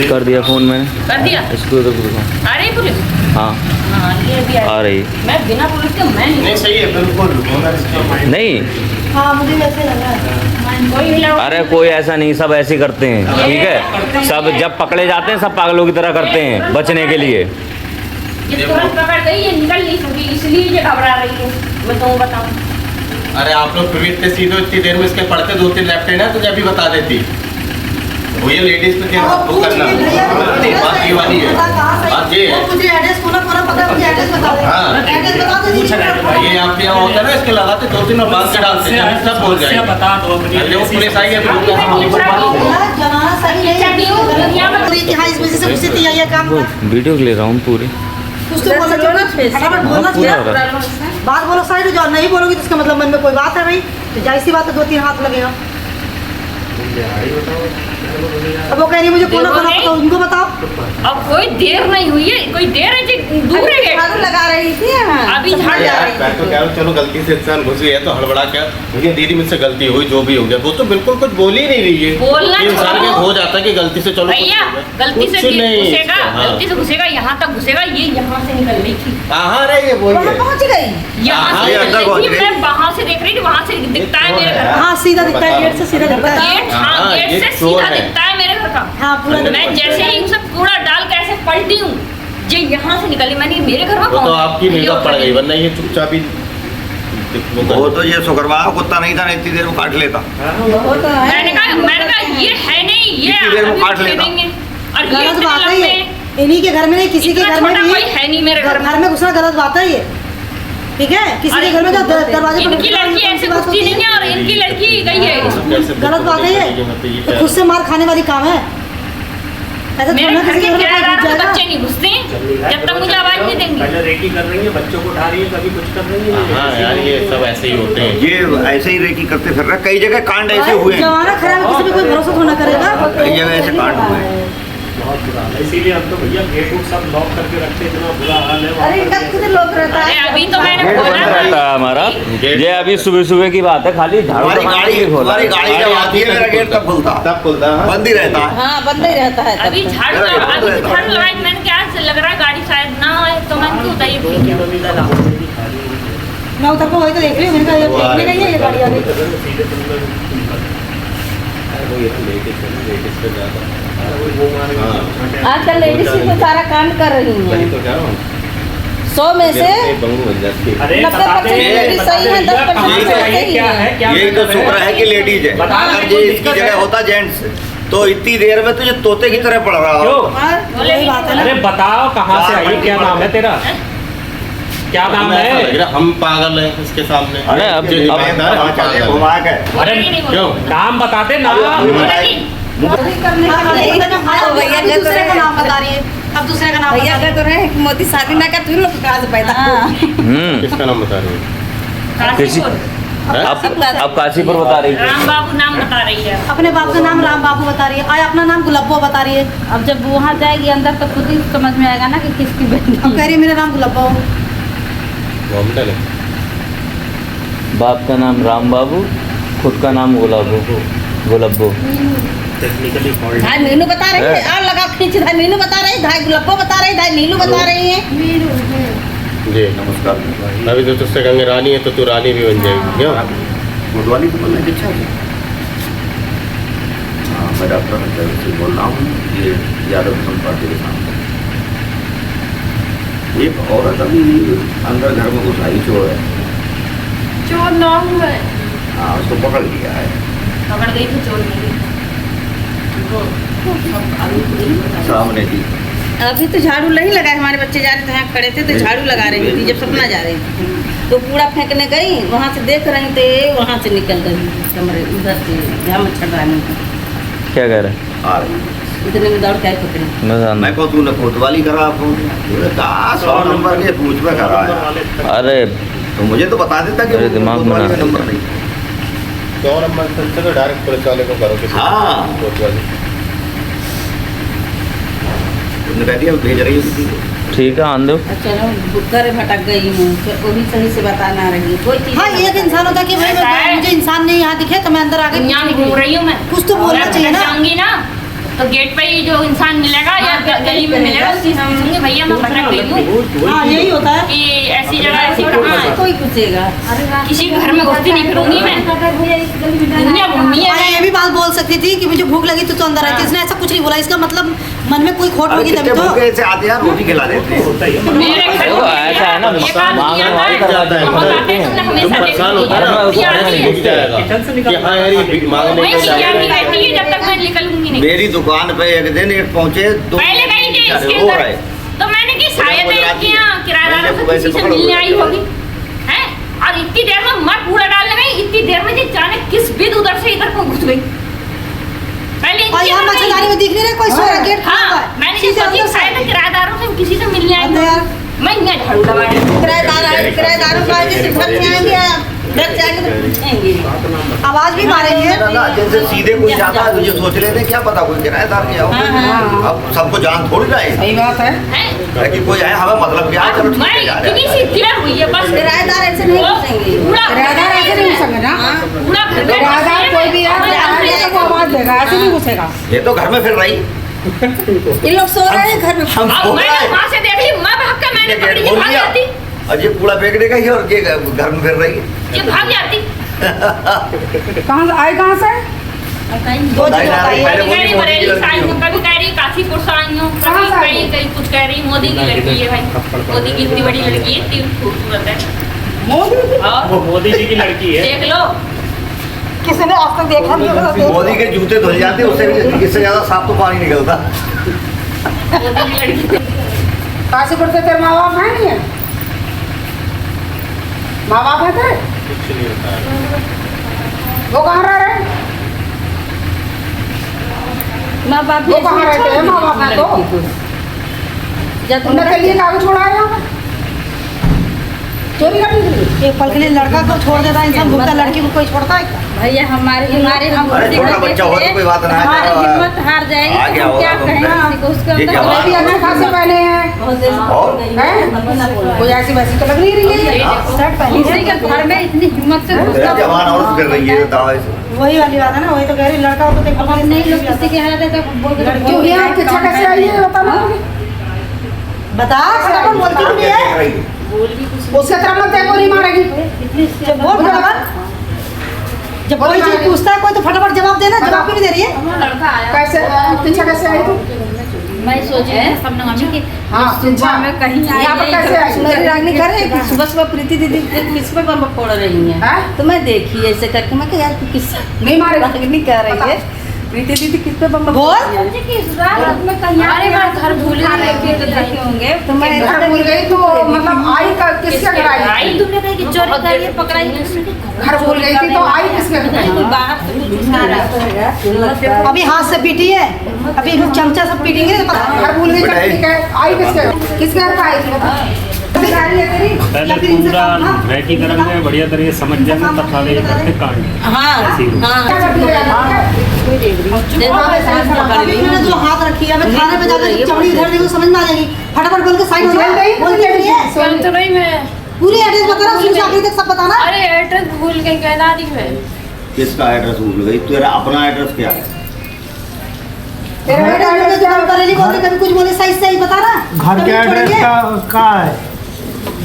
कर दिया फ़ोन मैंने। कर दिया इसको तो आ रही पुलिस। हाँ हाँ ये भी आ रही। मैं बिना पुलिस के मैं नहीं सही है बिल्कुल। नहीं हाँ मुझे वैसे लग रहा है। कोई भी लड़का- अरे कोई ऐसा नहीं, सब ऐसे ही करते हैं, ठीक है। सब जब पकड़े जाते हैं सब पागलों की तरह करते हैं बचने के लिए। ये तुरंत पकड़ गई ये निकल नहीं सकी इसलिए ये घबरा रही है। मैं तो बताऊँ अरे आप लोग फिर भी इतने सीधे इतनी देर में इसके पढ़ते 2-3 लेफ्ट हैंड है तो अभी बता देती। वो ये लेडीज पे क्या वो करना बात ये वाली है। बात ये है मुझे एड्रेस पूरा पता है, मुझे एड्रेस बता दे। हाँ। एड्रेस बता दो। ये आप यहाँ होता है ना इसके लगाते 2-3 और बांध के डालते हैं सब बोल जाएंगे। बता दो अरे वो पुलिस आई है तो वो कैसे जमाना सही नहीं है। हाँ इस वजह से मुझसे किया ये काम वो वीडियो ले रहा हूँ पूरी। कुछ तो बोलना चाहिए, फटाफट बोलना पूरा हो चाहिए। रहा बात बोलो साइड जो नहीं बोलोगी तो इसका मतलब मन में कोई बात है भाई। तो जाहिर सी बात है 2-3 हाथ लगेगा। अब वो कह रही है मुझे कोना कोना बताओ, उनको बताओ। अब कोई देर नहीं हुई है कोई देर है जी दूर है झाड़ू लगा रही थी अभी झाड़ जा रही मैं तो कह रहा हूँ चलो गलती से इंसान घुस गया तो हड़बड़ा क्या मुझे दीदी मुझसे गलती हुई जो भी हो गया वो तो बिल्कुल कुछ बोल ही नहीं रही है। बोलना ये इंसान के छोड़ो। हो जाता है कि गलती से चलो भैया गलती से कुछ नहीं घुसेगा हाँ। गलती से घुसेगा यहाँ तक घुसेगा ये यहाँ से निकल रही थी कहाँ रही है वो वहाँ पहुँच गई। यहाँ हाँ, से ये अंदर निकल पहुंच रही थी गई। मैं वहाँ से देख रही थी वहाँ से दिखता है मेरे घर का हाँ सीधा दिखता है, गेट से सीधा दिखता है। गेट हाँ हाँ, गेट ये से चोर सीधा है। दिखता है मेरे घर का। हाँ पूरा अंदर मैं जैसे ही उसे कूड़ा डाल के ऐसे पलटी हूँ ये यहाँ से निकली मैंने मेरे घर में वो कौन तो है? आपकी मेकअप पड़ गई वरना ये चुपचाप ही वो तो ये शुक्रवार कुत्ता नहीं था ना इतनी देर में काट लेता। मैंने कहा ये है नहीं ये इतनी देर में अभी काट लेता। खेलेंगे। और ये गलत इतने बात है लंबे ये। इन्हीं के घर में नहीं किसी के इतना घर में छोटा भी कोई है नहीं मेरे घर में। घर में घुसना गलत बात है ये। ठीक है किसी के घर में जब दरवाजे पर इनकी लड़की ऐसे घुसती नहीं है और इनकी लड़की गई है गलत बात है ये। तो खुद से मार खाने वाली काम है। ऐसा मेरे थोड़ा घर किसी के के घर में किराएदार घुस तो जाएगा। बच्चे नहीं घुसते जब तक मुझे आवाज नहीं देंगे। पहले रेकी कर रही है बच्चों को उठा रही है कभी कुछ कर रही है। हाँ यार ये सब ऐसे ही होते हैं। ये ऐसे ही रेकी करते फिर रहे कई जगह कांड ऐसे हुए हैं। जमाना खराब है, किसी पे कोई भरोसा थोड़ा करेगा। कई जगह ऐसे कांड हुए हैं। बहुत बुरा हाल है इसीलिए हम तो भैया गेट उट सब लॉक करके रखते हैं इतना बुरा हाल है वहाँ अरे पर। इनका कितने लोग रहता अरे है। अभी तो मैंने गेट खोला बंद रहता है हमारा। ये अभी सुबह सुबह की बात है, खाली झाड़ू हमारी लगाने के लिए खोला हमारी है। गाड़ी जब आती है मेरा गेट तब खुलता तब खुलता है बंद ही रहता है। हाँ बंद ही रहता है। अभी झाड़ू लगाई मैंने क्या लग रहा है गाड़ी शायद ना आए तो मैंने क्यों बताइए ठीक है मैं उधर को वही तो देख रही हूँ। मैंने कहा ये देखने गई है ये गाड़ी आ गई। आजकल लेडीज ही तो सारा कांड कर रही हैं। तो कह रहा हूँ 100 में से बंगू बन जाती है। अरे 90% बताते हैं, लेडीज सही है, बताते हैं, 10% भैया, सही ये क्या है। है क्या यही तो शुक्र है कि लेडीज है। बता रहे अगर ये हैं, इसकी जगह होता जेंट्स तो इतनी देर में तो ये तोते की तरह पड़ रहा हो। क्यों? वही बात है ना। अरे बताओ कहाँ से आई क्या नाम है तेरा क्या नाम हमें ऐसा लग है? रहा हम पागल हैं इसके सामने। अरे अब जो ईमानदार है, हम पागल हैं। घुमा के अरे क्यों? नाम बताते नाम भैया दूसरे का नाम बता रही है। अब दूसरे का नाम भैया बता कह तो रहे हैं कि मोदी शादी ना कर तुम लोग कहाँ से पैदा किसका नाम बता रही है? किसी अब काशीपुर बता रही राम बाबू नाम बता रही है अपने बाप का नाम राम बाबू बता रही है। आया अपना नाम गुलाबो बता रही है। अब जब वहाँ जाएगी अंदर तो खुद ही समझ में आएगा ना कि किसकी बेटी अब कह रही है मेरा नाम गुलाबो। वो हम डले। बाप का नाम राम बाबू, खुद का नाम गुलाबो। टेक्निकली फॉल्ट धाई मीनू बता रही है और लगा खींच धाई मीनू बता रही धाई गुलाबो बता रही धाई नीलू बता रही है। जी नमस्कार। अभी तो तुझसे कहेंगे रानी है तो तू रानी भी बन जाएगी क्यों? मोटवानी को बोलने की इच्छा है। हाँ मैं डॉक्टर हंसर से बोल रहा हूँ। ये यादव संघ पार्टी के सामने एक औरत अभी अंदर घर में घुस आई चोर है। चोर नाम है हाँ उसको पकड़ लिया है। पकड़ गई थी चोर मेरी सामने थी। अभी तो झाड़ू नहीं लगाए हमारे बच्चे जा रहे थे यहाँ खड़े थे तो झाड़ू लगा रही थी जब सपना जा रही थी तो कूड़ा फेंकने गई वहाँ से देख रही थे वहाँ से निकल गई कमरे उधर से जहाँ मच्छरदानी था क्या कह रहे आ रही इतने में दौड़ के आई पकड़ी हैं? मैं कहूँ तूने कोतवाली करा फोन। बोले कहा 100 नंबर के पूछ में करा है। अरे तो मुझे तो बता देता कि मेरे दिमाग में कोतवाली ना का नंबर नहीं। 100 नंबर से तो डायरेक्ट पुलिस वाले को करो किसी हाँ। कोतवाली। तुमने कह दिया भेज रही है किसी को। ठीक है आन दो। चलो घर भटक गई हूँ, वो भी सही से बता ना रही है कोई चीज़। हाँ एक इंसान होता है कि भाई मुझे इंसान नहीं यहाँ दिखे तो मैं अंदर आके दुनिया में घूम रही हूँ मैं, कुछ तो बोलना अगर चाहिए ना। जाऊंगी ना तो गेट पे ही जो इंसान मिलेगा या गली में मिलेगा उसी से पूछूंगी भैया मैं भटक गई हूँ हाँ यही होता है। कि ऐसी जगह ऐसी कहाँ है, कोई पूछेगा किसी घर में घुसती नहीं फिरूंगी मैं, दुनिया घूमी अरे है। ये भी बात बोल सकती थी कि मुझे भूख लगी तो अंदर आती। इसने ऐसा कुछ नहीं बोला, इसका मतलब मन में कोई खोट अरे होगी कितने तभी तो। भूखे से आते हैं रोटी खिला देते हैं। होता ही है। मेरे घर देखो, ऐसा है ना, एक आदमी मांगने आता वाले है, करवाते हैं। बहुत आते हैं, तुमने तुम हमेशा परेशान देखी होता है ना, है। उसको ये आती है। दिख जाएगा किचन से निकल कि हाँ यार ये मांगने वही को जा चिड़िया रहा भी है। रहती है जब तक मैं निकलूंगी नहीं। मेरी दुकान पे एक दिन एक पहुंचे दो पहले गई थी इसके रो अंदर रहे। तो मैंने की शायद इसकी यहाँ किराएदारों से वैसे किसी से पकड़ो, मिलने आई वैसे होगी हैं, और इतनी देर में मैं पूरा डालने गई, इतनी देर में जी जाने किस विध उधर से इधर को घुस गई। पहले और इनकी यहाँ अंदर मच्छरदानी गई। में दिख नहीं रहा कोई सो रहा, गेट खुला हुआ हाँ है। मैंने सीधे सोची अंदर से। शायद किराएदारों से किसी से मिलने आई अंदर यार। होगी। मैं यहाँ झाड़ू लगा रही हूँ। किराएदारों का जैसे घर से आएंगे घर से आएंगे तो पूछेंगे। आवाज भी मारेंगे। मेरा ना जैसे सीधे कोई जाता है तो ये सोच लेते हैं क्या पता कोई किराएदार क्या हो। अब सबको जान थोड़ी रहे सही बात है। हैं? कि कोई आए हमें मतलब क्या है, चलो ठीक मैं है जा रहे इतनी हैं। सी देर हुई है बस। किराएदार ऐसे नहीं वो पूछेंगे। पूरा किराएदार ऐसे नहीं घुसेंगे ना। पूरा घर में किराएदार कोई भी और है तो वो आवाज देगा, ऐसे नहीं घुसेगा। ये तो घर में फिर रही ये लोग सो रहे हैं घर में। हम अब सो मैंने रहे वहाँ से देख ली, मैं भाग के मैंने पकड़ी, ये बोल भाग दिया जाती, और ये कूड़ा फेंकने का ही और ये घर में फिर रही ये भाग जाती। कहाँ से आए, कहाँ से? दो नहीं, जगह नहीं, बताइए। पहले कभी बोली कह रही मोदी की बरेली लड़की से आई हूँ, हो। कभी कह रही काशीपुर से आई हूँ, कहाँ कभी से आई कहीं कहीं कुछ कह रही मोदी की लड़की है भाई, मोदी की इतनी बड़ी लड़की है, इतनी खूबसूरत है। मोदी की? और वो मोदी जी की लड़की है। देख लो किसी ने आज तक देखा नहीं होगा। मोदी के जूते धुल जाते उससे इससे ज्यादा साफ तो पानी निकलता। मोदी की लड़की। काशीपुर से तेरे माँ बाप है नहीं है? माँ बाप है तेरे? कुछ नहीं होता है। वो कहाँ रह रहे? माँ बाप वो कहाँ रहते हैं माँ बाप है तो? जब तुमने के लिए कागज छोड़ा है यहाँ पे? चोरी करने के लिए? एक पल के लिए लड़का को छोड़ देता है इंसान, भूखता लड़की को कोई छोड़ता है क्या? भैया हमारे हम अरे छोटा देखते बच्चा हो तो कोई बात ना है, हमारी चलो, हिम्मत हार जाएगी आ तो गया हम होगा क्या तुम कहें पे। किसी को उसके ये अंदर जवान अभी अन्ना खासे पहने हैं। बहुत देर से और? हैं? कोई ऐसी वैसी तो लग नहीं रही है। किसी के घर में इतनी हिम्मत से घुसता जवान औरत कर रही है दावे से। वही वाली बात है ना, वही तो कह रही लड़का हो तो देखो अब नहीं लोग किसी के हाथ है तो बोल क्यों यहाँ किच्छा कैसे आई है बताना मुझे। बता फटाफट बोलती भी नहीं है। उसके तरफ मत देखो, नहीं मारेगी। जब बोल फटाफट, जब कोई चीज पूछता है कोई तो फटाफट जवाब देना, जवाब भी नहीं दे रही है। लड़का आया कैसे किच्छा कैसे आई तू? मैं सोच रही हूँ सबने मम्मी की हाँ किच्छा में कहीं यहाँ पर कैसे आई? सुनहरी रागनी कर रही थी सुबह सुबह प्रीति दीदी किस पे बम फोड़ रही है हैं? तो मैं देखी ऐसे करके मैं कहा यार तू किस नहीं मारेगी। रागनी कह रही है प्रीति दीदी किस पे बम बोल। अरे मैं घर भूल गई तो देखे होंगे तो मैं घर भूल गई तो मतलब आई किसके घर आई? आई तुमने कही कि चोरी करिए पकड़ाई घर भूल गई थी तो आई किसके घर आई? बाहर से कुछ उठा रहा अभी हाथ से पीटी है, अभी चमचा से पीटेंगे तो पता घर भूल गई तो ठीक है, आई किसके घर पे आई थी बता? गाड़ी है तेरी? पहले पूरा वैकीकरण में बढ़िया तरीके से समझ जाएंगे तब साले ये करते कांड। हाँ क्या करती है? इन्होंने जो हाथ रखी है, मैं थाने में जाकर चमड़ी उधर देखो समझ में आ जाएगी। फटाफट बोल के साइड हो जेल जाए। गई? बोल के नहीं है। स्वयं तो नहीं मैं, पूरी एड्रेस बताना, शुरू से आखिर तक सब बताना। अरे एड्रेस भूल गई कहना रही मैं। किसका एड्रेस भूल गई? तेरा अपना एड्रेस क्या है? तेरे बेटा एड्रेस क्या होता है? बरेली बोलते कभी कुछ बोले सही सही बता ना। घर के एड्रेस का है?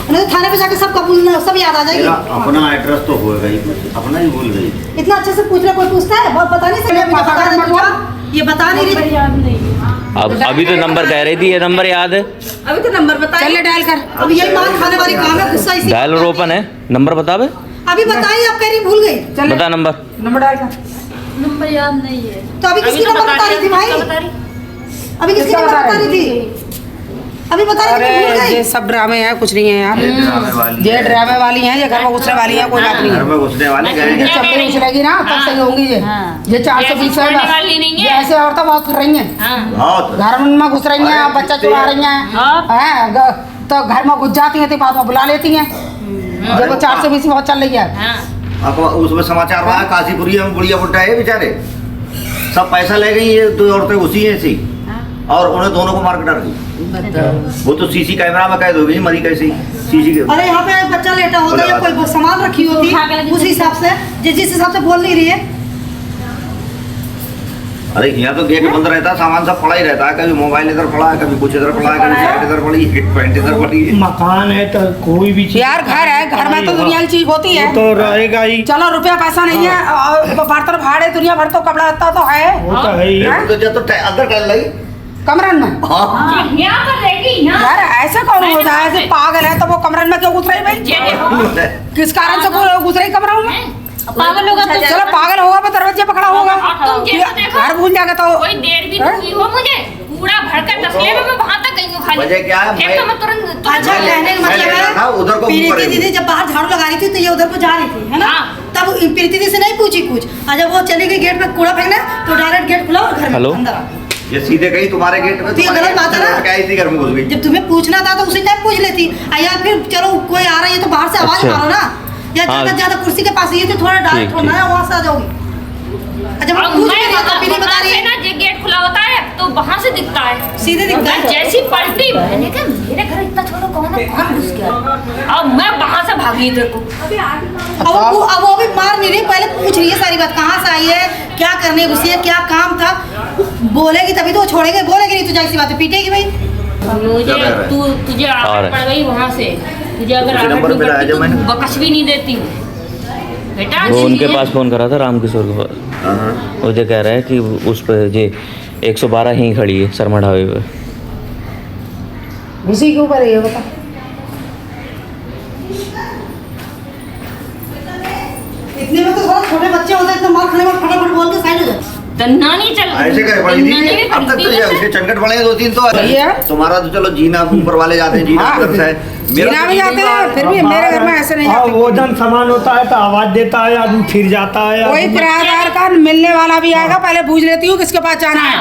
नहीं तो थाने पे जाके सब कबूल सब याद आ तेरा जाएगी। अपना एड्रेस तो होएगा ही, अपना ही भूल गई। इतना अच्छे से पूछ रहा, कोई पूछता है? बहुत पता नहीं चला, मुझे बता दे तू, ये बता नहीं रही। अब अभी तो नंबर कह रही थी, ये नंबर याद है? अभी तो नंबर बताइए चल डायल कर। अब यही मार खाने वाली काम है, गुस्सा इसी। डायल और ओपन है, नंबर बता बे, अभी बताइए, आप कह रही भूल गई चल बता नंबर। नंबर डायल कर। नंबर याद नहीं है। तो अभी किसकी नंबर बता रही थी भाई? अभी किसकी नंबर बता रही थी? अभी बता रही थी कि भूल अरे गई। ये सब ड्रामे हैं, कुछ नहीं है यार। ये ड्रामे वाली ये ड्रामे वाली हैं, ये घर में घुसने वाली हैं, कोई बात नहीं घर है। में घुसने वाले ये गए। चपड़ी उछलेगी ना तब सही होंगी ये। ये 420 ऐसी छोड़ने वाली नहीं है। ऐसे औरतें बहुत फिर रही हैं, हाँ बहुत घर में घुस रही हैं, अरे बच्चा चुरा रही हैं, हाँ। हैं, तो घर में घुस जाती हैं तो बाद में बुला लेती हैं। देखो 420 बहुत चल रही है। हाँ अब उसमें समाचार रहा काशीपुरी में बुढ़िया बुढ़ा है बेचारे, सब पैसा ले गई, ये दो औरतें घुसी हैं ऐसी। और उन्हें दोनों को मार के डर गई। वो तो सीसी कैमरा में कैद हो गई, मरी कैसे सीसी के। अरे यहाँ पे बच्चा लेटा होता या कोई सामान रखी होती उस हिसाब से जिस हिसाब से बोल नहीं रही है। अरे यहाँ तो गेट बंद रहता है, सामान सब पड़ा ही रहता है, कभी मोबाइल इधर पड़ा है, कभी कुछ इधर पड़ा है, कभी शर्ट इधर पड़ी, हिट पैंट इधर पड़ी है। मकान है तो कोई भी चीज यार घर है, घर में तो दुनिया की चीज होती है, तो रहेगा ही। चलो रुपया पैसा नहीं है और बर्तन भाड़े दुनिया भर तो कपड़ा लगता तो है। वो तो है ही। तो जब तो अंदर टहल लगी कमरन में हाँ यहाँ पर रहेगी यहाँ। यार ऐसा कौन होता है, ऐसे पागल है तो वो कमरन में क्यों घुस रही भाई? किस कारण से घुस रही कमरा में? पागल होगा तो चलो पागल होगा तो दरवाजे पकड़ा होगा, तुम देखो घर भूल जाएगा तो कोई देर भी नहीं हुई हो मुझे पूरा भड़का तसले में मैं वहां तक गई हूँ खाली। वजह क्या है? एक तो मैं तुरंत अच्छा कहने का मतलब हाँ, उधर को है मुंह प्रीति करेगी। दीदी जब बाहर झाड़ू लगा रही थी तो ये उधर को जा रही थी है ना, तब प्रीति दीदी से नहीं पूछी कुछ। जब वो चली गई गेट पे कूड़ा फेंकने तो डायरेक्ट गेट खुला और घर में अंदर आ गई। ये सीधे गई तुम्हारे गेट में, तो ये गलत बात है ना। क्या इसी घर में घुस गई? जब तुम्हें पूछना था तो उसी टाइम पूछ लेती। या फिर चलो कोई आ रहा है तो बाहर से आवाज मारो ना, या ज्यादा कुर्सी के पास ये तो थोड़ा डायरेक्ट होना है, वहां से आ जाओगी। जब और पूछ मैं रही है तब भी नहीं बता रही है ना, जे गेट खुला होता है तो वहां से दिखता है, सीधे दिखता है। जैसी पलटी मैंने कहा मेरे घर इतना छोटा कौन है, कौन घुस गया। अब मैं वहां से भागी इधर को। अब वो भी मार नहीं रही, पहले पूछ रही है सारी बात, कहाँ से आई है, क्या करने घुसी है, क्या काम था। बोलेगी तभी तो वो छोड़ेगी, बोलेगी नहीं तो जाहिर सी बात है पीटेगी भाई। मुझे तुझे आदत पड़ गई वहां से, तुझे अगर आदत नंबर नहीं मिला है पड़ती जो तो मैंने। बकस भी नहीं देती बेटा। वो उनके पास फोन करा था रामकिशोर के पास, वो जो कह रहा है कि उस पर जे 112 ही खड़ी है सरमड़ हाईवे पे। उसी के ऊपर है बता। इतने में तो थोड़ा छोटे बच्चे होते हैं तो मार खाने में फटाफट बोल के साइड हो जाते। तन्ना नहीं चल ऐसे करे पड़ी थी, अब तक तो ये उसके चंगट पड़े हैं 2-3 तो भैया। तुम्हारा तो चलो जीना ऊपर वाले जाते हैं, जीना हाँ। उधर से है। जीना भी जाते हैं, फिर भी मेरे घर में ऐसे नहीं हाँ, जाते। वजन सामान होता है तो आवाज देता है, आदमी फिर जाता है। कोई किराएदार का मिलने वाला भी आएगा, पहले पूछ लेती हूँ किसके पास जाना है।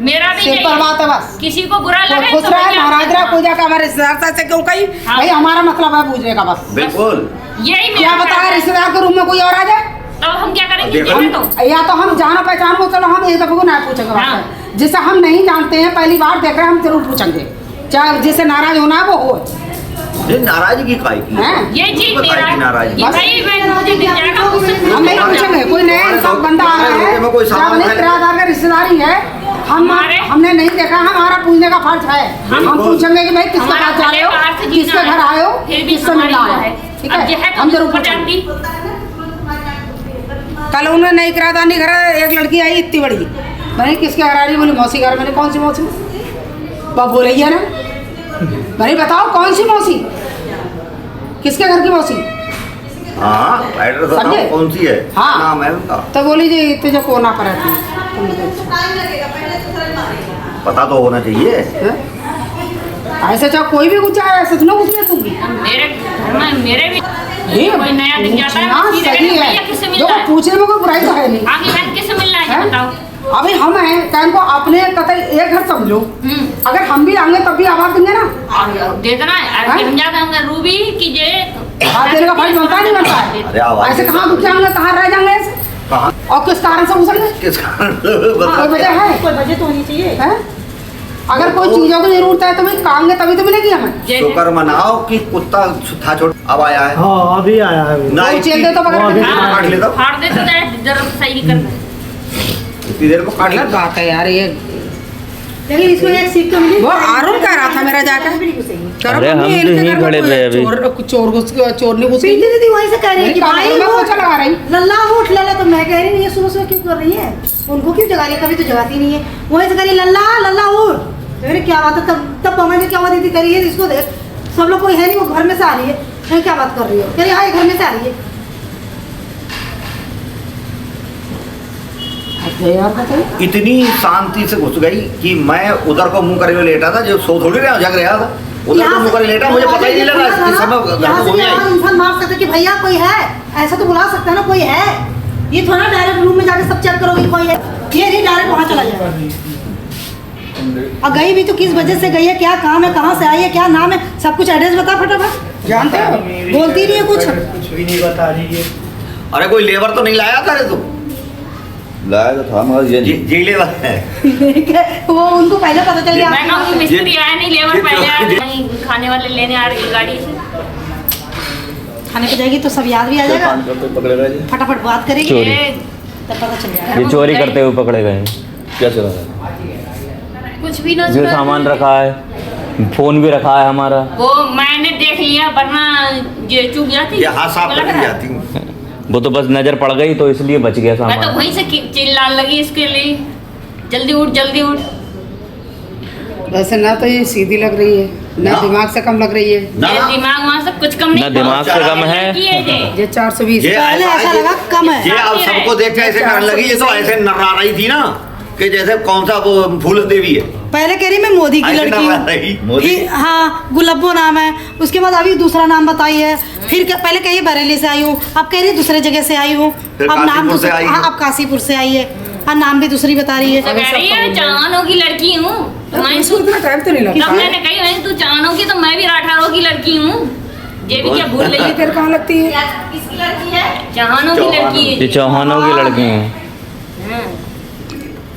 मेरा भी सिंपल यही बात है बस। किसी को बुरा तो लगे खुश तो रहा मैं क्या नाराज रहा, करूं? पूजा का हमारे रिश्तेदार से क्यों कही हाँ। भाई, हमारा मतलब है पूछने का बस। बिल्कुल। यही क्या मेरा बताया फर्ज है। रिश्तेदार के रूम में कोई और आ जाए तो हम क्या करेंगे देखो। ये तो या तो हम जाना पहचान को, चलो हम एक दफे को ना पूछेंगे हाँ। बात। जिसे हम नहीं जानते हैं, पहली बार देख रहे हैं, हम जरूर पूछेंगे, चाहे जिसे नाराज होना है वो हो। ये नाराजगी काहे की? हैं? ये चीज बताई मेरा की नाराजगी। ये भाई मैं मुझे दिख जाएगा उससे हम नहीं पूछेंगे, कोई नया इंसान बंदा आ रहा है, में कोई सामान जब नहीं है। किराएदार का रिश्तेदारी है, हमने नहीं देखा, हमारा पूछने का फर्ज है। हम पूछेंगे कि भाई किसके पास जा रहे हो, किसके घर आए हो, किससे मिलना है, ठीक है, हम जरूर पूछेंगे। कल उन्होंने नई किराएदानी घर एक लड़की आई इतनी बड़ी, मैंने किसके घर आ रही, बोली मौसी घर। मैंने कौन सी मौसी? बाप बोले ना, मैंने बताओ कौन सी मौसी, किसके घर की मौसी? हाँ एड्रेस बताओ समझे? कौन सी है, हाँ। नाम है उनका, तो बोली जी तुझे कोना पर रहती है। पता तो होना चाहिए। ऐसे चाहे कोई भी कुछ आए, ऐसे थोड़ा कुछ दूंगी। मेरे घर में मेरे भी ये कोई नया दिख जाता है पूछना सीधे सही भैया है, किससे जो मिलना है पूछने में कोई बुराई तो है नहीं। आगे है किससे मिलना है ये हैं? बताओ। अभी हम हैं कहने को अपने कतई एक घर समझो, अगर हम भी आएंगे तब भी आवाज देंगे ना, और दे देना है हैं? हम जाते होंगे रूबी कि जे आवाज देने का फर्ज बनता है नहीं बनता अरे है? आवाज ऐसे कहाँ दुख जाएंगे, कहाँ रह जाएंगे ऐसे? कहाँ और किस कारण से घुसेंगे? किस कारण कोई वजह है? कोई वजह तो होनी चाहिए। हैं? अगर कोई चीजों की जरूरत है तो भाई कांगे तभी तो मिलेगी हमें। शुक्र मनाओ कि कुत्ता था छोटा अब आया है हाँ अभी आया है वो। ना कोई चेल दे तो वो पकड़ अभी के हाँ। काट लेता फाड़ दे तो जाए जरा सही कर इतनी देर में काट गलत लेता। बात है यार ये। लेकिन इसमें एक सीख तो मिली। वो आरुण कह रहा था मेरा जाकर, अरे हम तो यहीं खड़े थे अभी। चोर ने घुसी। प्रीति दीदी वहीं से कह रही है कि भाई मैं वो पोछा लगा रही। लल्ला उठ लल्ला, तो मैं कह रही नहीं है सुबह सुबह क्यों कर रही है, उनको क्यों जगा रही है, कभी तो जगाती नहीं है। वहीं से कह रही लल्ला लल्ला उठ। अरे क्या बात है, तब पवन ने क्या बात दीदी करी है, इसको देख सब लोग कोई है नहीं, वो घर में से आ रही है, नहीं क्या बात कर रही हो, कह रही हाँ ये घर में से आ रही है। यार बताइए इतनी शांति से घुस गई कि मैं उधर को मुंह करे हुए लेटा था, जो सो थोड़ी रहा जग रहा था, उधर को मुंह करे लेटा, मुझे पता ही नहीं लगा इस समय घर यहाँ में से घूमने ये आवाज आई। इंसान मार सकता है कि भैया कोई है, ऐसा तो बुला सकता है ना कोई है। ये थोड़ा डायरेक्ट रूम में जाके सब चेक करोगे कोई है, ये नहीं डायरेक्ट वहाँ चला जाएगा। और गई भी तो किस वजह से गई है, क्या काम है, कहाँ से आई है, क्या नाम है, सब कुछ एड्रेस बता फटाफट। जानते हो बोलती नहीं है कुछ। कुछ भी नहीं बता रही है। अरे कोई लेबर तो नहीं लाया था रे तू? लाया तो था मगर ये लेवा है। वो उनको पहले पता चल गया। मैं कहूँगी मिस्त्री आया नहीं, लेबर पहले आया, कहीं खाने वाले लेने आ रही गाड़ी से। खाने पे जाएगी तो सब याद भी आ जाएगा, पकड़ेगा जी। फटाफट बात करेगी चोरी। तब पता चल जाएगा। ये चोरी करते हुए पकड़े गए हैं। क्या चला रहा कुछ भी ना जो सामान रखा है, फोन भी रखा है हमारा। वो मैंने देख लिया, वरना ये चूक जाती। है? ये हाथ साफ करके जाती हूँ। वो तो बस नजर पड़ गई तो इसलिए बच गया मैं तो सामान। वहीं से चिल्लाने लगी इसके लिए, जल्दी उठ जल्दी उठ। वैसे ना तो ये सीधी लग रही है, ना दिमाग से कम लग रही है। ना ये दिमाग वहाँ से कुछ कम नहीं। ना दिमाग से कम है। ये 420 ये पहले ऐसा लगा कम है। ये अब सबको देख के ऐसे करने लगी। ये तो ऐसे नर्रा रही थी ना कि जैसे कौन सा वो फूल देवी है। पहले कह रही मैं मोदी की ऐसे लड़की नर्रा हूँ, रही मोदी। फिर हाँ गुलाबो नाम है, उसके बाद अभी दूसरा नाम बताई है, फिर पहले कही बरेली से आई हूँ, अब कह रही दूसरे जगह से आई हूँ, फिर अब नाम काशीपुर से दूसरा, आई हाँ है। अब काशीपुर से आई है, हाँ नाम भी दूसरी बता रही है। तो कह रही है जवानों की लड़की हूँ, तो मैं इसको इतना टाइम तो नहीं लगता। तब मैंने कही मैं तू जवानों की, तो मैं भी राठारों की लड़की हूँ। ये भी क्या भूल ये रही तेरे कहाँ लगती है? किसकी लड़की है? जवानों की लड़की है। ये चौहानों की लड़की है। हाँ।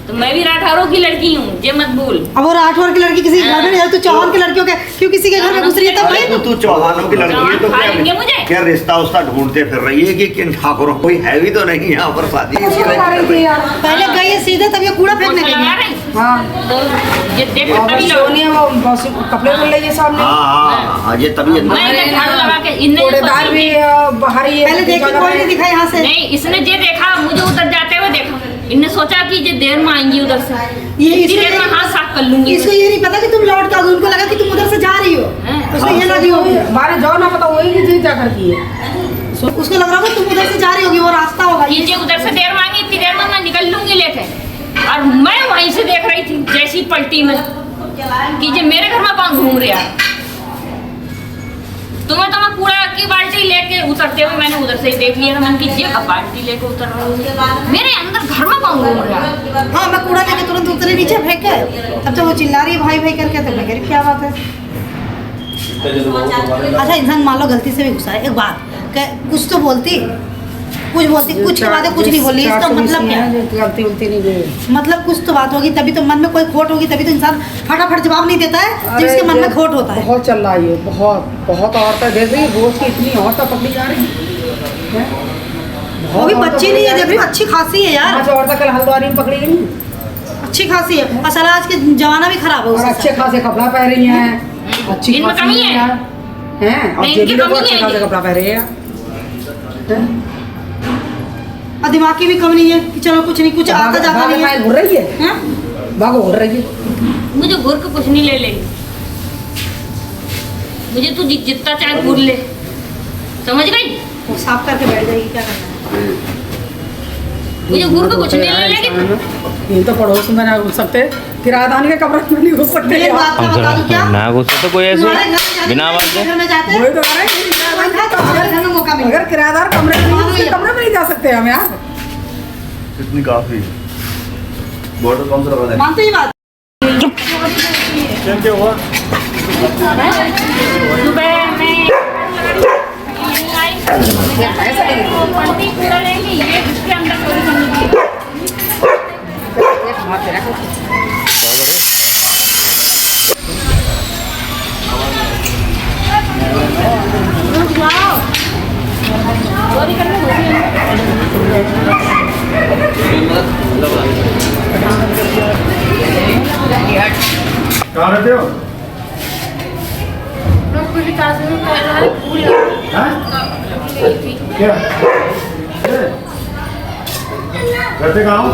तो मैं भी राठारों की लड़की हूँ, ये मत भूल। अब वो राठौर की लड़की किसी के घर में नहीं है, तो चौहान की लड़कियों के क्यों किसी के घर में घुस रही है तब भाई। तू चौहानों की लड़की है तो खा लेंगे मुझे। क्या रिश्ता उसका ढूंढते फिर रही है कि किन ठाकुरों कोई है भी तो नहीं यहाँ पर शादी इसी आ रही थी यार। पहले गई है सीधे, तब ये कूड़ा फेंकने पोछा गई लगा है। रही। हाँ तो ये देख और तभी सोनिया वो मौसी कपड़े धुल रही है सामने। हाँ ये तभी मैं इधर झाड़ू लगा के इनने कूड़ेदार भी बाहर ही है। पहले देखी कोई नहीं दिखा यहाँ से। नहीं, इसने ये देखा, मुझे उधर जाते हुए देखा। इनने सोचा कि ये देर में आएंगी उधर से, ये इतनी इसको देर में हाथ साफ कर लूंगी। इसको ये नहीं पता कि तुम लौट के आओगे, उनको लगा कि तुम उधर से जा रही हो, उसको ये लगी होगी, बाहर जाओ ना पता वही की चीज जाकर की है। उसको लग रहा होगा तुम उधर से जा रही होगी, वो रास्ता होगा कि ये उधर से देर मांगी, इतनी देर में मैं निकल लूंगी लेके। और मैं वहीं से देख रही थी जैसी पलटी में कि ये मेरे घर में कौन घूम रहा है। तुम्हें तो मैं कूड़ा की बाल्टी लेके उतरते हुए मैंने उधर से ही देख लिया था। मैंने कि ये अब बाल्टी लेके उतर रही हूँ, मेरे अंदर घर में कौन घूम रहा है। हाँ मैं कूड़ा लेके तुरंत उतरे नीचे फेंक के, तब तो वो चिल्ला रही है भाई भाई करके, तो मैं कह रही क्या बात है। अच्छा इंसान मान लो गलती से भी घुसा है, एक बात कुछ तो बोलती, कुछ बोलती, कुछ के बाद कुछ नहीं बोली, इसका मतलब क्या है? गलती उलती नहीं गई। मतलब कुछ तो बात होगी, तभी तो मन में कोई खोट होगी, तभी तो इंसान फटाफट जवाब नहीं देता है जब इसके मन में खोट होता है। बहुत चल रहा है ये, बहुत बहुत औरतें देख रही है, रोज की इतनी औरतें पकड़ी जा रही है। वो भी बच्ची नहीं है, देख रही हूँ, अच्छी खासी है यार, 5 औरतें कल हल्द्वारी में पकड़ी गई अच्छी खासी है। असल आज के जमाना भी खराब है और उसके अच्छे साथ। खासे कपड़ा पहन रही हैं, अच्छी इनमें खासी कमी है? हैं हैं और नहीं, ये इनकी भी लोग कमी अच्छे है खासे ये। कपड़ा पहन रहे हैं। और दिमाग की भी कम नहीं है कि चलो कुछ नहीं, कुछ आता जाता नहीं है। घूर रही है, हाँ? भागो घूर रही है। मुझे घूर के कुछ नहीं ले लेगी, मुझे तू जितना चाहे घूर ले, समझ गई। वो साफ करके बैठ जाएगी, क्या करना है। मुझे घूर के कुछ नहीं ले लेगी। ये तो पड़ोस में ना घुस सकते, किराएदार के कमरे में नहीं घुस सकते। मेरे बात का बता दूं क्या, ना घुसे तो कोई ऐसे तुम्हारे घर जाते बिना आवाज हैं, के। घर में जाते हैं, वही तो कह रहे हैं, तुम्हारे घर में मौका मिलेगा। अगर किराएदार कमरे में नहीं घुसते, कमरे में नहीं जा सकते हम यार। कितनी काफी बॉर्डर कौन सा लगा दे मानते ही बात। क्या हुआ? सुबह में यहीं आई, वो पलटी पूरा लेंगी, ये इसके अंदर थोड़ी समझ चोरी करने होती है। कहाँ रहते हो? क्या रहते कहाँ हो?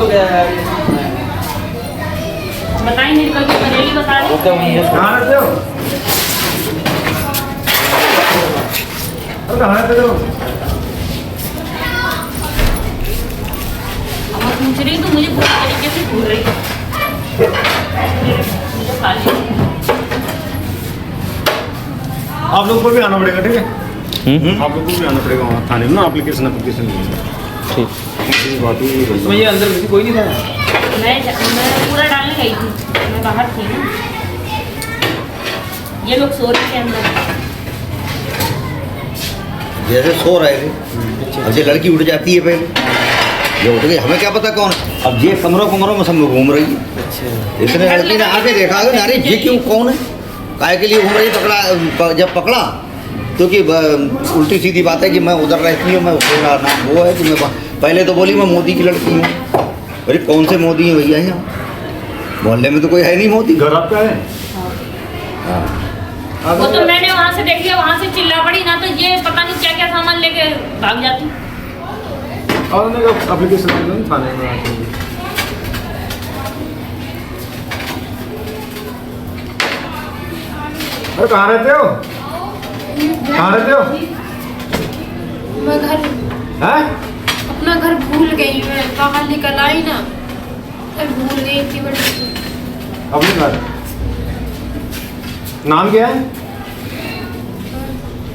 बताई नहीं, कल की बरेली बता रही। कहाँ रहते हो? कहाँ रहते हो? मैं पूछ रही तो मुझे पूरी तरीके से घूर रही है। मुझे खा लिया। आप लोग को भी आना पड़ेगा, ठीक है? आप लोग को भी आना पड़ेगा वहाँ थाने में ना, एप्लीकेशन ठीक। तो ये अंदर किसी कोई नहीं था। मैं पूरा डालने गई थी, मैं बाहर थी ना, ये लोग सो रहे थे अंदर। जैसे सो रहे थे अब ये लड़की उठ जाती है पहले ये उठ गई, हमें क्या पता कौन है। अब ये कमरों में सब लोग घूम रही है। अच्छा इसने लड़की ने आके देखा कि अरे ये क्यों कौन है, काहे के लिए घूम रही, पकड़ा। जब पकड़ा क्योंकि उल्टी सीधी बात है कि मैं उधर रहती हूँ, मैं उसका नाम वो है कि मैं पहले तो बोली मैं मोदी की लड़की हूँ। अरे कौन से मोदी हैं भैया, यहाँ मोहल्ले में तो कोई है नहीं मोदी। घर आपका है? हाँ। वो तो मैंने वहाँ से देख लिया, वहाँ से चिल्ला पड़ी ना, तो ये पता नहीं क्या क्या सामान लेके भाग जाती। और उन्होंने एप्लीकेशन दे दी थाने में आके। अरे कहाँ रहते हो? कहाँ रहते हो? मैं घर हैं? अपना घर भूल गई, मैं बाहर निकल आई ना, मैं भूल गई थी बड़ी। अपने घर नाम क्या है?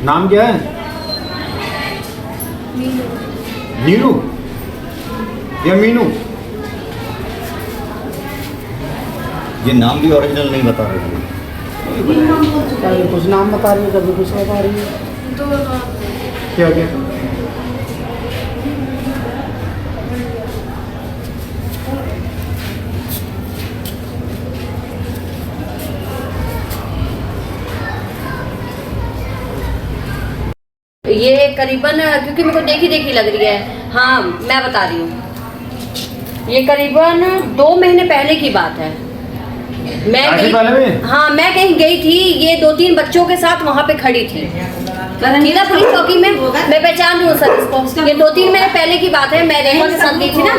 नाम क्या है? नीलू या मीनू? ये नाम भी ओरिजिनल नहीं बता रहे हैं। कभी कुछ नाम बता रही है, कभी कुछ बता रही है। दो नाम क्या क्या? ये करीबन, क्योंकि मेरे को देखी लग रही है, हाँ मैं बता रही हूँ, ये करीबन 2 महीने पहले की बात है। मैं हाँ मैं कहीं गई थी, ये 2-3 बच्चों के साथ वहाँ पे खड़ी थी ना पुलिस चौकी में, मैं पहचान रही हूँ सर इसको। ये 2-3 महीने पहले की बात है, मैं रेखा के साथ गई थी ना,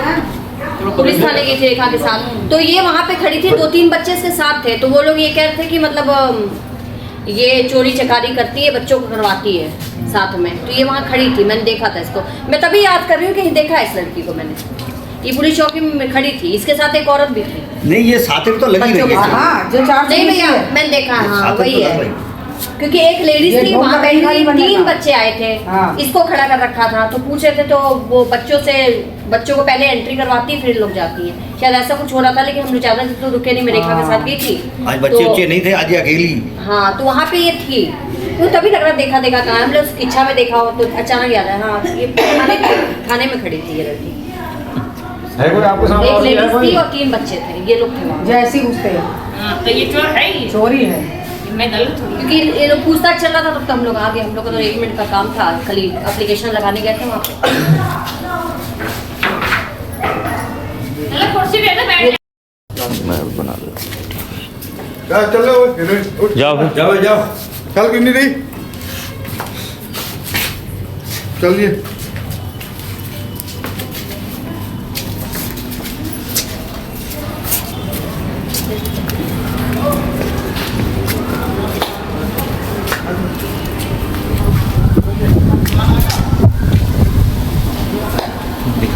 पुलिस थाने गई थी रेखा के साथ, तो ये वहाँ पे खड़ी थी, 2-3 बच्चे इसके साथ थे, तो वो लोग ये कह रहे थे कि मतलब ये चोरी चकारी करती है, बच्चों को करवाती है साथ में, तो ये वहाँ खड़ी थी, मैंने देखा था इसको। मैं तभी याद कर रही हूँ कि देखा है इस लड़की को मैंने, ये पुलिस चौकी में खड़ी थी, इसके साथ एक औरत भी थी। नहीं ये साथी तो लगी रही है। हाँ जो 4 नहीं भैया मैंने देखा, हाँ वही है, क्योंकि एक लेडीज ये थी ढोल वहाँ बैठी हुई, बनेगा। 3 बच्चे आए थे, हाँ। इसको खड़ा कर रखा था, तो पूछ रहे थे, तो वो बच्चों को पहले एंट्री करवाती फिर लोग जाती है, शायद ऐसा कुछ हो रहा था, लेकिन हम लोग ज्यादा तो रुके नहीं, मैं रेखा के साथ गई थी। आज बच्चे नहीं थे, आज ये अकेली। हाँ तो वहाँ पे ये थी, तो तभी लग रहा देखा कहाँ, हमने उसकी इच्छा में देखा हो, तो अचानक याद है, हाँ ये थाने में खड़ी थी ये लड़की, है कोई आपको सामने? एक लेडीज थी और 3 बच्चे थे, ये लोग थे वहाँ। जैसे ही घुसते हैं, हाँ, तो ये चोर है ही, चोरी है। मैं गलत हूँ। क्योंकि ये लोग पूछताछ चल रहा था, तब तो हम लोग आ गए, हम लोग का तो 1 मिनट का काम था, खाली एप्लीकेशन लगाने गए थे वहाँ पे। चलो कुर्सी पे तो बैठ मैं बना दो। चलो जाओ जाओ कल क्यों नहीं रही? चलिए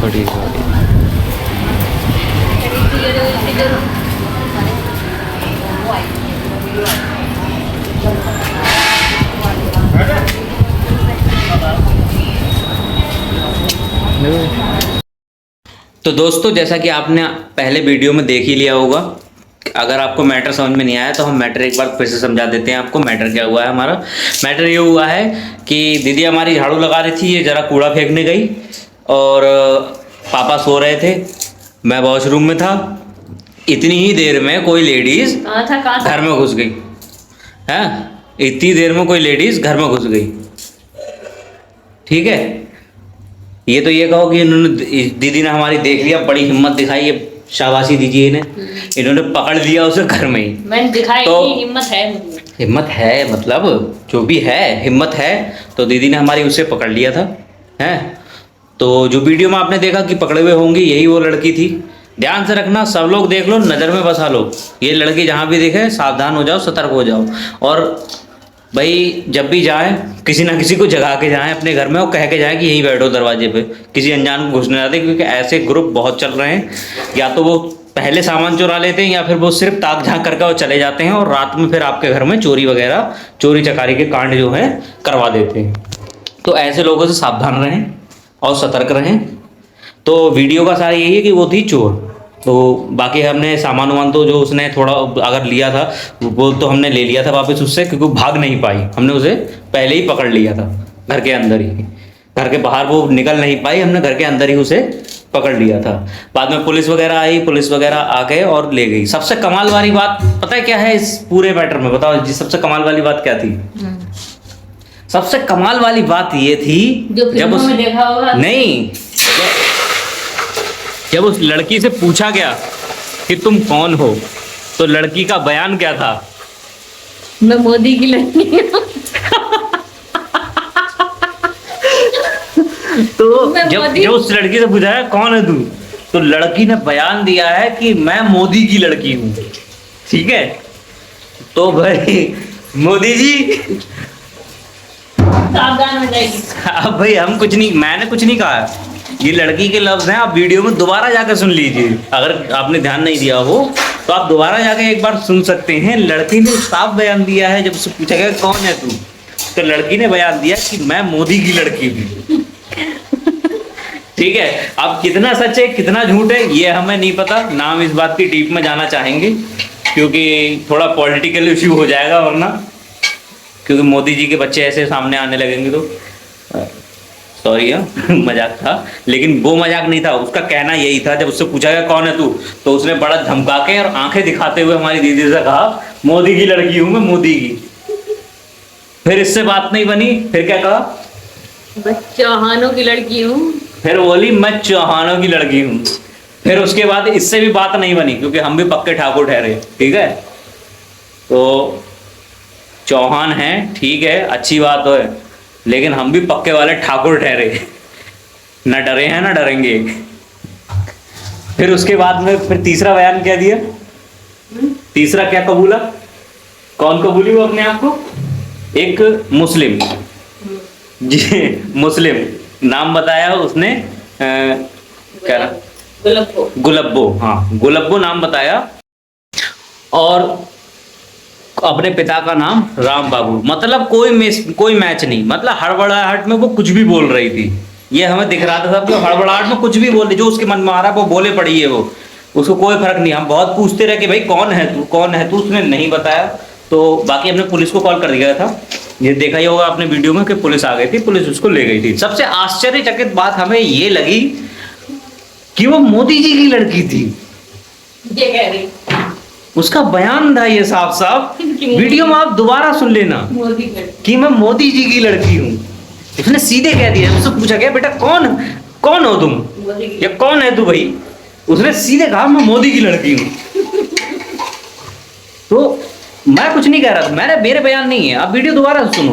खड़ी गाड़ी। तो दोस्तों जैसा कि आपने पहले वीडियो में देख ही लिया होगा, अगर आपको मैटर समझ में नहीं आया तो हम मैटर एक बार फिर से समझा देते हैं आपको। मैटर क्या हुआ है हमारा, मैटर ये हुआ है कि दीदी हमारी झाड़ू लगा रही थी, ये ज़रा कूड़ा फेंकने गई और पापा सो रहे थे, मैं वॉशरूम में था, इतनी ही देर में कोई लेडीज़ घर में घुस गई है, इतनी देर में कोई लेडीज़ घर में घुस गई, ठीक है। ये तो ये कहो कि इन्होंने दीदी ने हमारी देख लिया, बड़ी हिम्मत दिखाई, ये शाबाशी दीजिए इन्हें, इन्होंने पकड़ लिया उसे घर में ही। मैंने दिखाई तो कि हिम्मत है मतलब जो भी है हिम्मत है, तो दीदी ने हमारी उसे पकड़ लिया था हैं। तो जो वीडियो में आपने देखा कि पकड़े हुए होंगे यही वो लड़की थी। ध्यान से रखना, सब लोग देख लो, नज़र में बसा लो, ये लड़की जहाँ भी दिखे सावधान हो जाओ, सतर्क हो जाओ। और भाई जब भी जाएं किसी ना किसी को जगा के जाएं अपने घर में और कह के जाएं कि यहीं बैठो दरवाजे पे, किसी अनजान को घुसने ना दें, क्योंकि ऐसे ग्रुप बहुत चल रहे हैं, या तो वो पहले सामान चुरा लेते हैं या फिर वो सिर्फ ताक झाँक करके वो चले जाते हैं और रात में फिर आपके घर में चोरी वगैरह, चोरी चकारी के कांड जो है करवा देते हैं। तो ऐसे लोगों से सावधान रहें और सतर्क रहें। तो वीडियो का सारा यही है कि वो थी चोर, तो बाकी हमने सामान वामान तो जो उसने थोड़ा अगर लिया था वो तो हमने ले लिया था वापस उससे, क्योंकि भाग नहीं पाई, हमने उसे पहले ही पकड़ लिया था घर के अंदर ही, घर के बाहर वो निकल नहीं पाई, हमने घर के अंदर ही उसे पकड़ लिया था। बाद में पुलिस वगैरह आई, पुलिस वगैरह आ गए और ले गई। सबसे कमाल वाली बात पता है क्या है इस पूरे मैटर में? बताओ जी, सबसे कमाल वाली बात क्या थी? सबसे कमाल वाली बात ये थी, जब उस देखा होगा नहीं, जब उस लड़की से पूछा गया कि तुम कौन हो, तो लड़की का बयान क्या था? मैं मोदी की लड़की हूँ। तो जब उस लड़की से पूछा है कौन है तू, तो लड़की ने बयान दिया है कि मैं मोदी की लड़की हूँ। ठीक है, तो भाई मोदी जी सावधान हो जाएगी। अब भाई हम कुछ नहीं, मैंने कुछ नहीं कहा, ये लड़की के लफ्ज हैं। आप वीडियो में दोबारा जाकर सुन लीजिए, अगर आपने ध्यान नहीं दिया हो तो आप दोबारा जाकर एक बार सुन सकते हैं। लड़की ने साफ बयान दिया है, जब उससे पूछा गया कौन है तू, तो लड़की ने बयान दिया कि मैं मोदी की लड़की हूँ। ठीक है, अब कितना सच है कितना झूठ है ये हमें नहीं पता, ना हम इस बात की डीप में जाना चाहेंगे, क्योंकि थोड़ा पॉलिटिकल इश्यू हो जाएगा वरना, क्योंकि मोदी जी के बच्चे ऐसे सामने आने लगेंगे तो सॉरी मजाक था, लेकिन वो मजाक नहीं था, उसका कहना यही था। जब उससे पूछा गया कौन है तू, तो उसने बड़ा धमका के और आंखें दिखाते हुए हमारी दीदी से कहा मोदी की लड़की हूं मैं, मोदी की। फिर इससे बात नहीं बनी, फिर क्या कहा? मैं चौहानों की लड़की हूँ। फिर बोली मैं चौहानों की लड़की हूँ। फिर उसके बाद इससे भी बात नहीं बनी, क्योंकि हम भी पक्के ठाकुर ठहरे। ठीक है, तो चौहान हैं, ठीक है, अच्छी बात है, लेकिन हम भी पक्के वाले ठाकुर ठहरे, न डरे हैं न डरेंगे। फिर उसके बाद में फिर तीसरा बयान क्या दिया? तीसरा क्या कबूला? कौन कबूली वो अपने आप को? एक मुस्लिम जी, मुस्लिम नाम बताया उसने, क्या नाम? गुलब्बो। गुलब्बो, हाँ गुलब्बो नाम बताया, और अपने पिता का नाम राम बाबू। मतलब कोई मैच नहीं, मतलब हड़बड़ाहट में वो कुछ भी बोल रही थी। ये हमें दिख रहा था सब कि हड़बड़ाहट में कुछ भी बोल रही, जो उसके मन में आ रहा है वो बोले पड़ी है, वो उसको कोई फर्क नहीं। हम बहुत पूछते रहे कि भाई कौन है तू, कौन है तू, उसने नहीं बताया। तो बाकी हमने पुलिस को कॉल कर दिया था, ये देखा ही होगा आपने वीडियो में कि पुलिस आ गई थी, पुलिस उसको ले गई थी। सबसे आश्चर्यचकित बात हमें ये लगी कि वो मोदी जी की लड़की थी। ये कह रही उसका बयान था ये साफ साफ, वीडियो में आप दोबारा सुन लेना, मोदी कि मैं मोदी जी की लड़की हूँ। उसने सीधे कह दिया, उससे पूछा गया बेटा कौन हो तुम, या कौन है तू भाई, उसने सीधे कहा मैं मोदी की लड़की हूँ। तो मैं कुछ नहीं कह रहा था, मेरे बयान नहीं है, आप वीडियो दोबारा सुनो।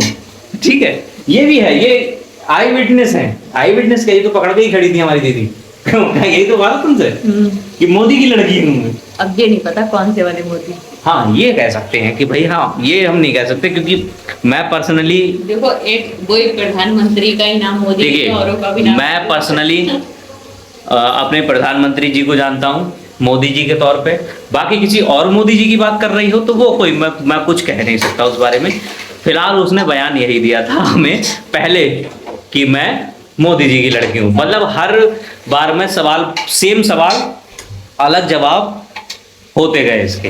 ठीक है, ये भी है, ये आई विटनेस है, आई विटनेस कही तो पकड़ के ही खड़ी थी हमारी दीदी। यही तो बात तुमसे कि मोदी की लड़की हूँ मैं। अब ये नहीं पता कौन से वाले मोदी। हाँ ये कह सकते हैं कि भाई, हाँ ये हम नहीं कह सकते, क्योंकि मैं पर्सनली देखो एक वही प्रधानमंत्री का ही नाम मोदी, देखिए औरों का भी नाम। मैं पर्सनली अपने प्रधानमंत्री जी को जानता हूँ मोदी जी के तौर पे। बाकी किसी और मोदी जी की बात कर रही हो तो वो कोई मैं कुछ कह नहीं सकता उस बारे में। फिलहाल उसने बयान यही दिया था हमें पहले कि मैं मोदी जी की लड़की हूँ। मतलब हर बार में सवाल, सेम सवाल अलग जवाब होते गए इसके।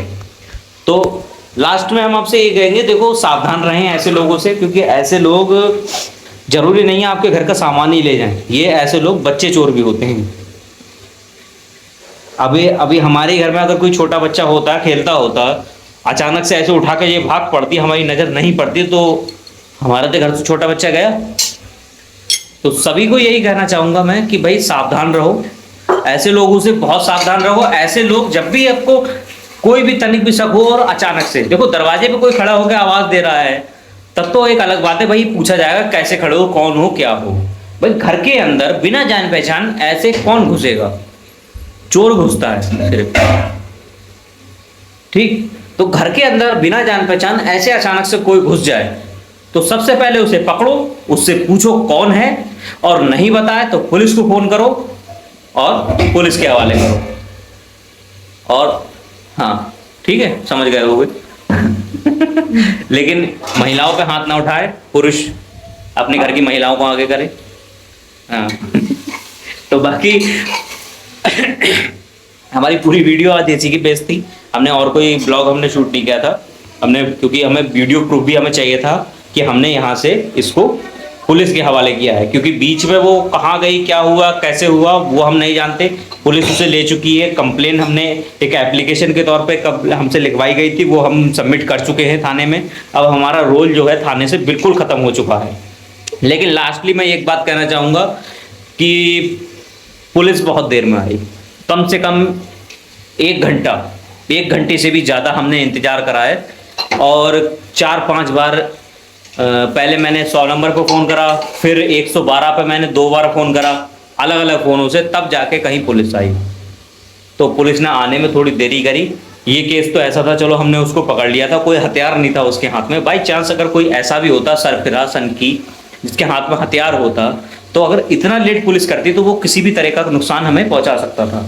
तो लास्ट में हम आपसे ये कहेंगे, देखो सावधान रहें ऐसे लोगों से, क्योंकि ऐसे लोग जरूरी नहीं है आपके घर का सामान ही ले जाएं, ये ऐसे लोग बच्चे चोर भी होते हैं। अभी हमारे घर में अगर कोई छोटा बच्चा होता, खेलता होता, अचानक से ऐसे उठा के ये भाग पड़ती, हमारी नज़र नहीं पड़ती, तो हमारा तो घर से छोटा बच्चा गया। तो सभी को यही कहना चाहूँगा मैं कि भाई सावधान रहो, ऐसे लोगों से बहुत सावधान रहो। ऐसे लोग जब भी आपको कोई भी तनिक भी शक हो और अचानक से, देखो दरवाजे पे कोई खड़ा होकर आवाज़ दे रहा है तब तो एक अलग बात है, भाई पूछा जाएगा कैसे खड़े हो, कौन हो, क्या हो। भाई घर के अंदर बिना जान पहचान ऐसे कौन घुसेगा? चोर घुसता है सिर्फ, ठीक। तो घर के अंदर बिना जान पहचान ऐसे अचानक से कोई घुस जाए तो सबसे पहले उसे पकड़ो, उससे पूछो कौन है, और नहीं बताए तो पुलिस को फोन करो और पुलिस के हवाले करो। और हाँ ठीक है, समझ गए होगे। लेकिन महिलाओं पे हाथ ना उठाए, पुरुष अपने घर की महिलाओं को आगे करे। हाँ तो बाकी हमारी पूरी वीडियो आज इसी की बेस थी। हमने और कोई ब्लॉग हमने शूट नहीं किया था, हमने, क्योंकि हमें वीडियो प्रूफ भी हमें चाहिए था कि हमने यहाँ से इसको पुलिस के हवाले किया है, क्योंकि बीच में वो कहाँ गई, क्या हुआ, कैसे हुआ, वो हम नहीं जानते। पुलिस उसे ले चुकी है। कंप्लेन हमने एक एप्लीकेशन के तौर पे हमसे लिखवाई गई थी, वो हम सबमिट कर चुके हैं थाने में। अब हमारा रोल जो है थाने से बिल्कुल ख़त्म हो चुका है। लेकिन लास्टली मैं एक बात कहना चाहूँगा कि पुलिस बहुत देर में आई। कम से कम 1 घंटे से भी ज़्यादा हमने इंतज़ार करा है, और 4-5 बार पहले मैंने 100 नंबर पर फ़ोन करा, फिर 112 पे मैंने 2 बार फ़ोन करा अलग अलग फ़ोनों से, तब जाके कहीं पुलिस आई। तो पुलिस ने आने में थोड़ी देरी करी। ये केस तो ऐसा था, चलो हमने उसको पकड़ लिया था, कोई हथियार नहीं था उसके हाथ में। बाई चांस अगर कोई ऐसा भी होता सरफिराज की जिसके हाथ में हथियार होता, तो अगर इतना लेट पुलिस करती तो वो किसी भी तरह का नुकसान हमें पहुंचा सकता था।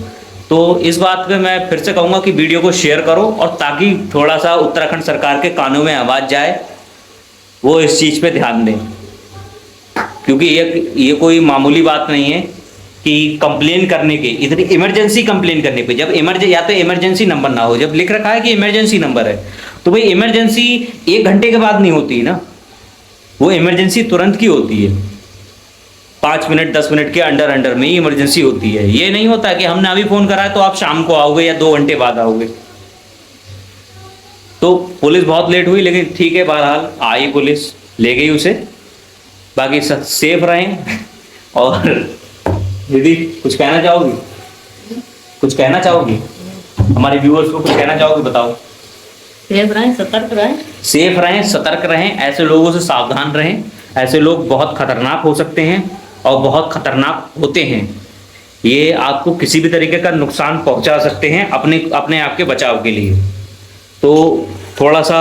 तो इस बात पे मैं फिर से कहूँगा कि वीडियो को शेयर करो, और ताकि थोड़ा सा उत्तराखंड सरकार के कानों में आवाज़ जाए, वो इस चीज़ पे ध्यान दें। क्योंकि ये कोई मामूली बात नहीं है कि कंप्लेन करने के, इतनी इमरजेंसी कंप्लेन करने पे, जब या तो इमरजेंसी नंबर ना हो, जब लिख रखा है कि इमरजेंसी नंबर है, तो भाई इमरजेंसी 1 घंटे के बाद नहीं होती ना, वो इमरजेंसी तुरंत की होती है। 5 मिनट 10 मिनट के अंडर में ही इमरजेंसी होती है। ये नहीं होता कि हमने अभी फ़ोन करा है तो आप शाम को आओगे या 2 घंटे बाद आओगे। तो पुलिस बहुत लेट हुई, लेकिन ठीक है, बहरहाल आई पुलिस, ले गई उसे। बाकी सब सेफ रहें। और दीदी कुछ कहना चाहोगी? कुछ कहना चाहोगी हमारे व्यूअर्स को? कुछ कहना चाहोगी, बताओ। सेफ रहें, सतर्क रहें। सेफ रहें, सतर्क रहें, ऐसे लोगों से सावधान रहें। ऐसे लोग बहुत खतरनाक हो सकते हैं और बहुत खतरनाक होते हैं। ये आपको किसी भी तरीके का नुकसान पहुंचा सकते हैं अपने आप के बचाव के लिए। तो थोड़ा सा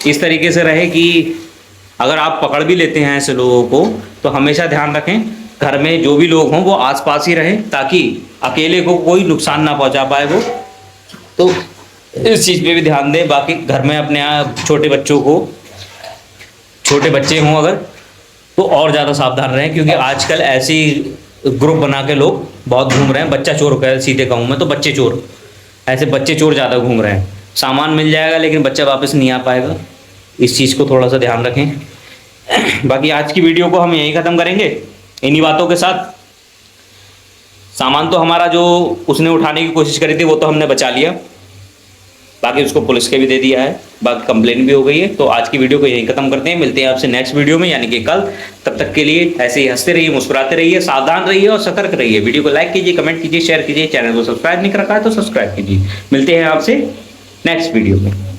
इस तरीके से रहे कि अगर आप पकड़ भी लेते हैं ऐसे लोगों को, तो हमेशा ध्यान रखें घर में जो भी लोग हों वो आसपास ही रहें, ताकि अकेले को कोई नुकसान ना पहुंचा पाए वो। तो इस चीज़ पे भी ध्यान दें। बाकी घर में अपने छोटे बच्चे हों अगर, तो और ज़्यादा सावधान रहें, क्योंकि आजकल ऐसी ग्रुप बना के लोग बहुत घूम रहे हैं। बच्चा चोर कह सीधे कहूँ मैं तो, बच्चे चोर, ऐसे बच्चे चोर ज़्यादा घूम रहे हैं। सामान मिल जाएगा लेकिन बच्चा वापस नहीं आ पाएगा। इस चीज़ को थोड़ा सा ध्यान रखें। बाकी आज की वीडियो को हम यहीं ख़त्म करेंगे इन्हीं बातों के साथ। सामान तो हमारा जो उसने उठाने की कोशिश करी थी वो तो हमने बचा लिया, बाकी उसको पुलिस के भी दे दिया है, बाकी कंप्लेन भी हो गई है। तो आज की वीडियो को यहीं खत्म करते हैं। मिलते हैं आपसे नेक्स्ट वीडियो में, यानी कि कल। तब तक के लिए ऐसे ही हंसते रहिए, मुस्कुराते रहिए, सावधान रहिए और सतर्क रहिए। वीडियो को लाइक कीजिए, कमेंट कीजिए, शेयर कीजिए। चैनल को सब्सक्राइब नहीं कर रखा है तो सब्सक्राइब कीजिए। मिलते हैं आपसे नेक्स्ट वीडियो में।